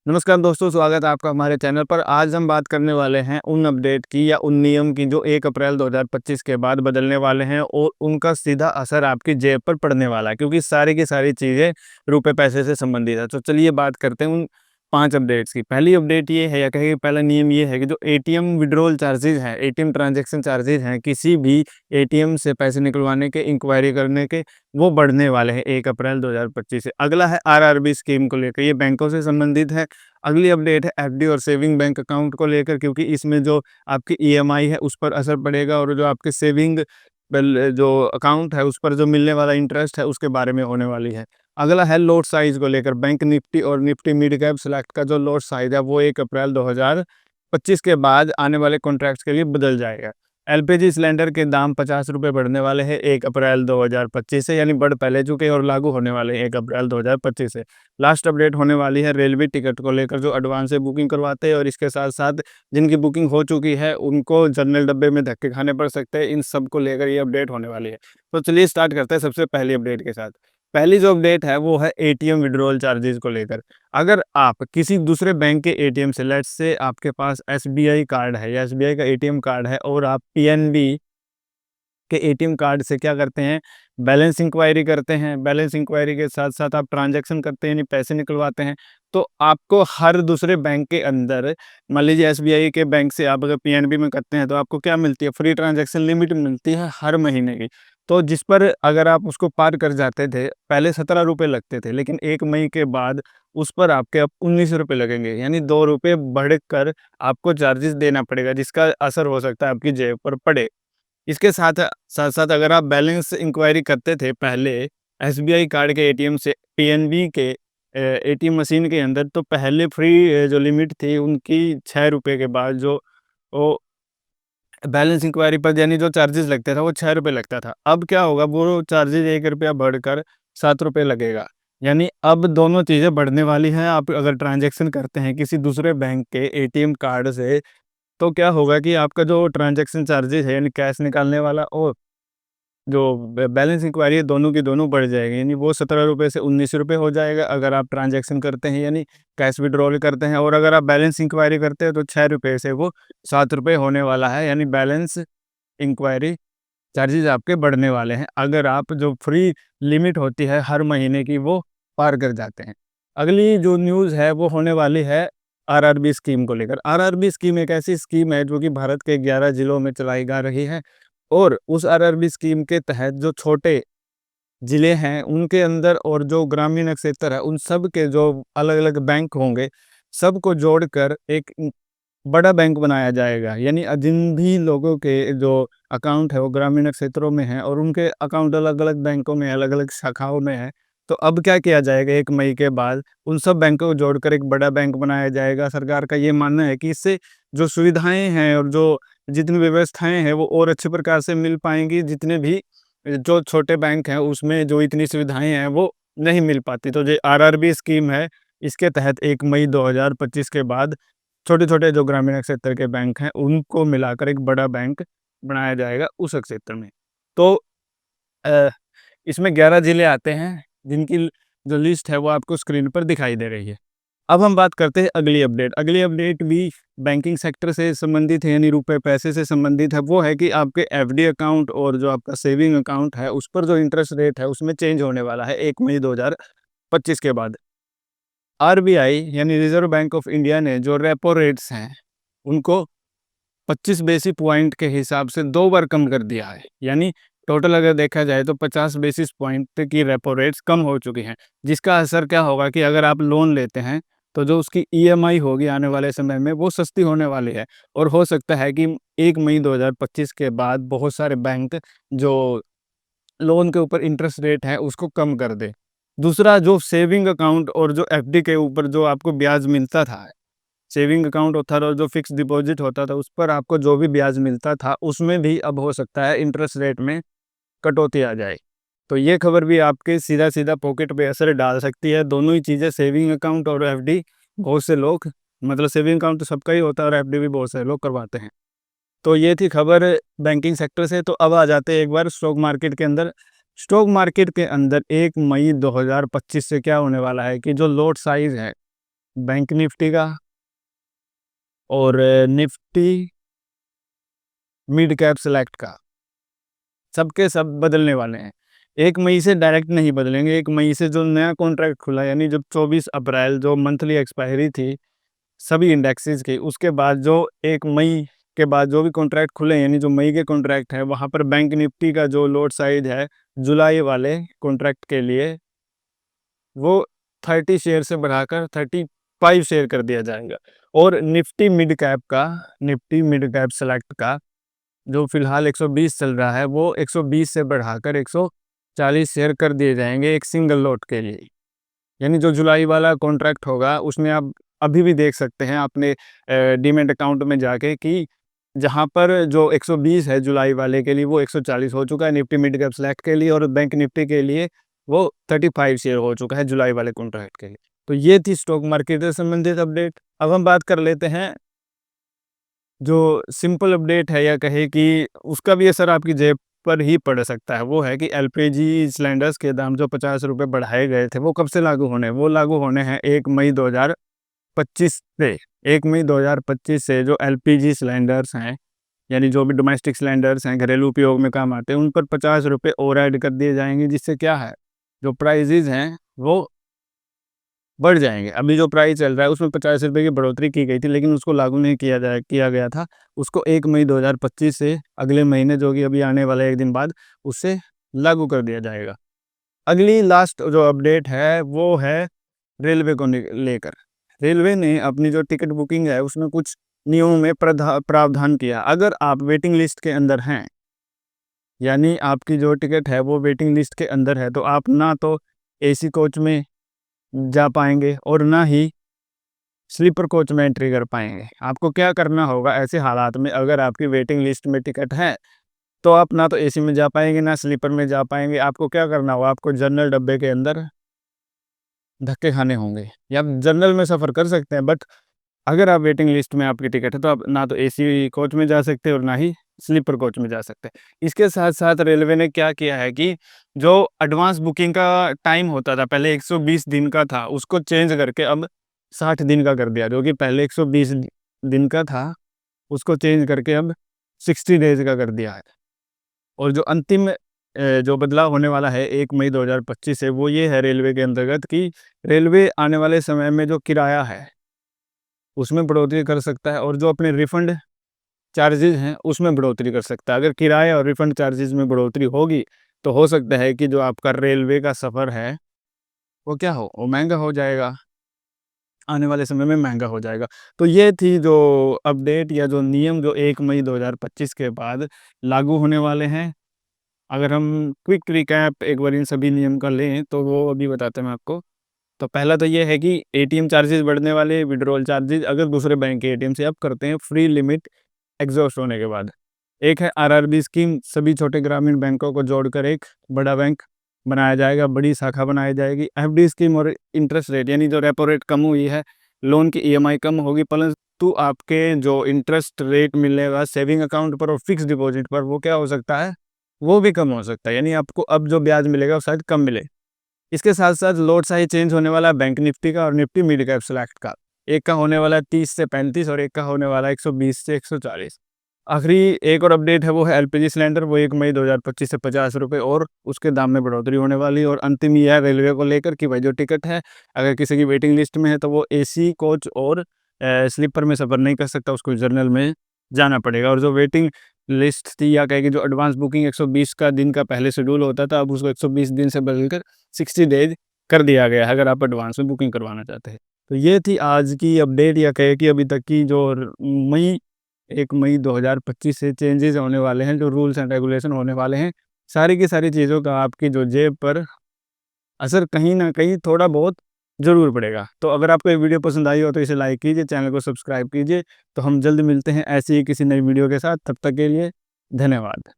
नमस्कार दोस्तों, स्वागत है आपका हमारे चैनल पर। आज हम बात करने वाले हैं उन अपडेट की या उन नियम की जो 1 अप्रैल 2025 के बाद बदलने वाले हैं और उनका सीधा असर आपकी जेब पर पड़ने वाला है, क्योंकि सारी की सारी चीज़ें रुपए पैसे से संबंधित है। तो चलिए बात करते हैं उन 5 अपडेट्स की। पहली अपडेट ये है या कहिए पहला नियम ये है कि जो एटीएम विड्रॉल चार्जेज़ हैं, एटीएम ट्रांजैक्शन चार्जेज़ हैं, किसी भी एटीएम से पैसे निकलवाने के, इंक्वायरी करने के, वो बढ़ने वाले हैं 1 अप्रैल 2025 से। अगला है आरआरबी स्कीम को लेकर, ये बैंकों से संबंधित है। अगली अपडेट है एफडी और सेविंग बैंक अकाउंट को लेकर, क्योंकि इसमें जो आपकी ईएमआई है उस पर असर पड़ेगा और जो आपके सेविंग जो अकाउंट है उस पर जो मिलने वाला इंटरेस्ट है उसके बारे में होने वाली है। अगला है लॉट साइज को लेकर, बैंक निफ्टी और निफ्टी मिड कैप सेलेक्ट का जो लॉट साइज है वो 1 अप्रैल 2025 के बाद आने वाले कॉन्ट्रैक्ट्स के लिए बदल जाएगा। एलपीजी सिलेंडर के दाम 50 रुपये बढ़ने वाले हैं 1 अप्रैल 2025 से, यानी बढ़ पहले चुके हैं और लागू होने वाले हैं 1 अप्रैल 2025 से। लास्ट अपडेट होने वाली है रेलवे टिकट को लेकर, जो एडवांस से बुकिंग करवाते हैं और इसके साथ साथ जिनकी बुकिंग हो चुकी है उनको जनरल डब्बे में धक्के खाने पड़ सकते हैं। इन सब को लेकर ये अपडेट होने वाली है। तो चलिए स्टार्ट करते हैं सबसे पहली अपडेट के साथ। पहली जो अपडेट है वो है एटीएम विड्रॉल चार्जेस को लेकर। अगर आप किसी दूसरे बैंक के एटीएम से, लेट्स से आपके पास एसबीआई कार्ड है या एसबीआई का एटीएम कार्ड है और आप पीएनबी के एटीएम कार्ड से क्या करते हैं, बैलेंस इंक्वायरी करते हैं। बैलेंस इंक्वायरी के साथ साथ आप ट्रांजैक्शन करते हैं, यानी पैसे निकलवाते हैं। तो आपको हर दूसरे बैंक के अंदर, मान लीजिए एसबीआई के बैंक से आप अगर पीएनबी में करते हैं तो आपको क्या मिलती है, फ्री ट्रांजैक्शन लिमिट मिलती है हर महीने की। तो जिस पर अगर आप उसको पार कर जाते थे, पहले 17 रुपये लगते थे, लेकिन 1 मई के बाद उस पर आपके अब 19 रुपये लगेंगे, यानी 2 रुपये बढ़कर आपको चार्जेस देना पड़ेगा, जिसका असर हो सकता है आपकी जेब पर पड़े। इसके साथ-साथ अगर आप बैलेंस इंक्वायरी करते थे पहले एसबीआई कार्ड के एटीएम से पीएनबी के एटीएम मशीन के अंदर, तो पहले फ्री जो लिमिट थी उनकी 6 रुपये के बाद जो वो बैलेंस इंक्वायरी पर यानी जो चार्जेस लगता था वो 6 रुपये लगता था। अब क्या होगा, वो चार्जेस 1 रुपया बढ़कर 7 रुपये लगेगा। यानी अब दोनों चीज़ें बढ़ने वाली हैं। आप अगर ट्रांजैक्शन करते हैं किसी दूसरे बैंक के एटीएम कार्ड से, तो क्या होगा कि आपका जो ट्रांजैक्शन चार्जेस है यानी कैश निकालने वाला और जो बैलेंस इंक्वायरी है दोनों की दोनों बढ़ जाएगी। यानी वो 17 रुपये से 19 रुपये हो जाएगा अगर आप ट्रांजैक्शन करते हैं, यानी कैश विड्रॉल करते हैं। और अगर आप बैलेंस इंक्वायरी करते हैं तो 6 रुपये से वो 7 रुपये होने वाला है, यानी बैलेंस इंक्वायरी चार्जेस आपके बढ़ने वाले हैं अगर आप जो फ्री लिमिट होती है हर महीने की वो पार कर जाते हैं। अगली जो न्यूज़ है वो होने वाली है आरआरबी स्कीम को लेकर। आरआरबी स्कीम एक ऐसी स्कीम है जो कि भारत के 11 जिलों में चलाई जा रही है और उस आरआरबी स्कीम के तहत जो छोटे ज़िले हैं उनके अंदर और जो ग्रामीण क्षेत्र है उन सब के जो अलग-अलग बैंक होंगे, सबको जोड़कर एक बड़ा बैंक बनाया जाएगा। यानी जिन भी लोगों के जो अकाउंट है वो ग्रामीण क्षेत्रों में है और उनके अकाउंट अलग-अलग बैंकों में, अलग-अलग शाखाओं में है। तो अब क्या किया जाएगा, 1 मई के बाद उन सब बैंकों को जोड़कर एक बड़ा बैंक बनाया जाएगा। सरकार का ये मानना है कि इससे जो सुविधाएँ हैं और जो जितनी व्यवस्थाएँ हैं वो और अच्छे प्रकार से मिल पाएँगी। जितने भी जो छोटे बैंक हैं उसमें जो इतनी सुविधाएँ हैं वो नहीं मिल पाती। तो जो आरआरबी स्कीम है इसके तहत 1 मई 2025 के बाद छोटे-छोटे जो ग्रामीण क्षेत्र के बैंक हैं उनको मिलाकर एक बड़ा बैंक बनाया जाएगा उस क्षेत्र में। तो अ, इसमें 11 ज़िले आते हैं जिनकी जो लिस्ट है वो आपको स्क्रीन पर दिखाई दे रही है। अब हम बात करते हैं अगली अपडेट। अगली अपडेट भी बैंकिंग सेक्टर से संबंधित है, यानी रुपए पैसे से संबंधित है। वो है कि आपके एफडी अकाउंट और जो आपका सेविंग अकाउंट है उस पर जो इंटरेस्ट रेट है उसमें चेंज होने वाला है 1 मई 2025 के बाद। आरबीआई यानी रिज़र्व बैंक ऑफ इंडिया ने जो रेपो रेट्स हैं उनको 25 बेसिस पॉइंट के हिसाब से 2 बार कम कर दिया है। यानी टोटल अगर देखा जाए तो 50 बेसिस पॉइंट की रेपो रेट्स कम हो चुकी हैं। जिसका असर क्या होगा कि अगर आप लोन लेते हैं तो जो उसकी ईएमआई होगी आने वाले समय में वो सस्ती होने वाली है और हो सकता है कि 1 मई 2025 के बाद बहुत सारे बैंक जो लोन के ऊपर इंटरेस्ट रेट है उसको कम कर दे। दूसरा, जो सेविंग अकाउंट और जो एफडी के ऊपर जो आपको ब्याज मिलता था, सेविंग अकाउंट होता था और जो फिक्स डिपॉजिट होता था उस पर आपको जो भी ब्याज मिलता था उसमें भी अब हो सकता है इंटरेस्ट रेट में कटौती आ जाए। तो ये खबर भी आपके सीधा-सीधा पॉकेट पे असर डाल सकती है। दोनों ही चीज़ें, सेविंग अकाउंट और एफडी, बहुत से लोग, मतलब सेविंग अकाउंट तो सबका ही होता है और एफडी भी बहुत से लोग करवाते हैं। तो ये थी खबर बैंकिंग सेक्टर से। तो अब आ जाते हैं एक बार स्टॉक मार्केट के अंदर। स्टॉक मार्केट के अंदर 1 मई 2025 से क्या होने वाला है कि जो लॉट साइज़ है बैंक निफ्टी का और निफ्टी मिड कैप सेलेक्ट का, सबके सब बदलने वाले हैं। 1 मई से डायरेक्ट नहीं बदलेंगे। 1 मई से जो नया कॉन्ट्रैक्ट खुला, यानी जब 24 अप्रैल जो मंथली एक्सपायरी थी सभी इंडेक्सेस की, उसके बाद जो 1 मई के बाद जो भी कॉन्ट्रैक्ट खुले, यानी जो मई के कॉन्ट्रैक्ट है, वहाँ पर बैंक निफ्टी का जो लॉट साइज है जुलाई वाले कॉन्ट्रैक्ट के लिए, वो 30 शेयर से बढ़ाकर 35 शेयर कर दिया जाएगा। और निफ्टी मिड कैप सेलेक्ट का जो फिलहाल 120 चल रहा है, वो 120 से बढ़ाकर 140 शेयर कर दिए जाएंगे एक सिंगल लॉट के लिए। यानी जो जुलाई वाला कॉन्ट्रैक्ट होगा उसमें आप अभी भी देख सकते हैं अपने डीमैट अकाउंट में जाके कि जहां पर जो 120 है जुलाई वाले के लिए, वो 140 हो चुका है निफ्टी मिड कैप सेलेक्ट के लिए, और बैंक निफ्टी के लिए वो 35 शेयर हो चुका है जुलाई वाले कॉन्ट्रैक्ट के लिए। तो ये थी स्टॉक मार्केट से संबंधित अपडेट। अब हम बात कर लेते हैं जो सिंपल अपडेट है, या कहे कि उसका भी असर आपकी जेब पर ही पड़ सकता है। वो है कि एलपीजी सिलेंडर्स के दाम जो 50 रुपये बढ़ाए गए थे, वो कब से लागू होने, वो लागू होने हैं 1 मई 2025 से। 1 मई 2025 से जो एलपीजी सिलेंडर्स हैं, यानी जो भी डोमेस्टिक सिलेंडर्स हैं, घरेलू उपयोग में काम आते हैं, उन पर 50 रुपये और ऐड कर दिए जाएंगे, जिससे क्या है, जो प्राइजेज हैं वो बढ़ जाएंगे। अभी जो प्राइस चल रहा है उसमें 50 रुपये की बढ़ोतरी की गई थी, लेकिन उसको लागू नहीं किया गया था। उसको 1 मई 2025 से अगले महीने, जो कि अभी आने वाला 1 दिन बाद, उससे लागू कर दिया जाएगा। अगली लास्ट जो अपडेट है वो है रेलवे को लेकर। रेलवे ने अपनी जो टिकट बुकिंग है उसमें कुछ नियमों में प्रावधान किया। अगर आप वेटिंग लिस्ट के अंदर हैं, यानी आपकी जो टिकट है वो वेटिंग लिस्ट के अंदर है, तो आप ना तो एसी कोच में जा पाएंगे और ना ही स्लीपर कोच में एंट्री कर पाएंगे। आपको क्या करना होगा ऐसे हालात में, अगर आपकी वेटिंग लिस्ट में टिकट है, तो आप ना तो एसी में जा पाएंगे ना स्लीपर में जा पाएंगे। आपको क्या करना होगा, आपको जनरल डब्बे के अंदर धक्के खाने होंगे। या आप जनरल में सफ़र कर सकते हैं, बट अगर आप वेटिंग लिस्ट में आपकी टिकट है तो आप ना तो एसी कोच में जा सकते और ना ही स्लीपर कोच में जा सकते हैं। इसके साथ साथ रेलवे ने क्या किया है कि जो एडवांस बुकिंग का टाइम होता था, पहले 120 दिन का था, उसको चेंज करके अब 60 दिन का कर दिया। जो कि पहले 120 दिन का था, उसको चेंज करके अब 60 डेज का कर दिया है। और जो अंतिम जो बदलाव होने वाला है 1 मई 2025 से, वो ये है रेलवे के अंतर्गत कि रेलवे आने वाले समय में जो किराया है उसमें बढ़ोतरी कर सकता है, और जो अपने रिफंड चार्जेस हैं उसमें बढ़ोतरी कर सकता है। अगर किराया और रिफंड चार्जेस में बढ़ोतरी होगी तो हो सकता है कि जो आपका रेलवे का सफ़र है वो क्या हो, वो महंगा हो जाएगा, आने वाले समय में महंगा हो जाएगा। तो ये थी जो अपडेट या जो नियम जो 1 मई 2025 के बाद लागू होने वाले हैं। अगर हम क्विक रिकैप एक बार इन सभी नियम का लें तो वो अभी बताते हैं मैं आपको। तो पहला तो ये है कि एटीएम चार्जेस बढ़ने वाले, विड्रॉल चार्जेस अगर दूसरे बैंक के एटीएम से आप करते हैं फ्री लिमिट एग्जॉस्ट होने के बाद। एक है आरआरबी स्कीम, सभी छोटे ग्रामीण बैंकों को जोड़कर एक बड़ा बैंक बनाया जाएगा, बड़ी शाखा बनाई जाएगी। एफडी स्कीम और इंटरेस्ट रेट, यानी जो रेपो रेट कम हुई है, लोन की ईएमआई कम होगी, परंतु आपके जो इंटरेस्ट रेट मिलेगा सेविंग अकाउंट पर और फिक्स डिपॉजिट पर, वो क्या हो सकता है, वो भी कम हो सकता है। यानी आपको अब जो ब्याज मिलेगा वो शायद कम मिले। इसके साथ साथ लोट साइज चेंज होने वाला है बैंक निफ्टी का और निफ्टी मिड कैप सेलेक्ट का। एक का होने वाला है 30 से 35 और एक का होने वाला है 120 से 140। आखिरी एक और अपडेट है, वो है एलपीजी सिलेंडर, वो 1 मई 2025 से 50 रुपये और उसके दाम में बढ़ोतरी होने वाली है। और अंतिम यह है रेलवे को लेकर कि भाई जो टिकट है, अगर किसी की वेटिंग लिस्ट में है तो वो एसी कोच और स्लीपर में सफ़र नहीं कर सकता, उसको जर्नल में जाना पड़ेगा। और जो वेटिंग लिस्ट थी, या कहेगी जो एडवांस बुकिंग 120 का दिन का पहले शेड्यूल होता था, अब उसको 120 दिन से बदलकर 60 डेज कर दिया गया है, अगर आप एडवांस में बुकिंग करवाना चाहते हैं। तो ये थी आज की अपडेट, या कहे कि अभी तक की जो मई 1 मई 2025 से चेंजेस होने वाले हैं, जो रूल्स एंड रेगुलेशन होने वाले हैं, सारी की सारी चीज़ों का आपकी जो जेब पर असर कहीं ना कहीं थोड़ा बहुत ज़रूर पड़ेगा। तो अगर आपको ये वीडियो पसंद आई हो तो इसे लाइक कीजिए, चैनल को सब्सक्राइब कीजिए। तो हम जल्द मिलते हैं ऐसी ही किसी नई वीडियो के साथ, तब तक के लिए धन्यवाद।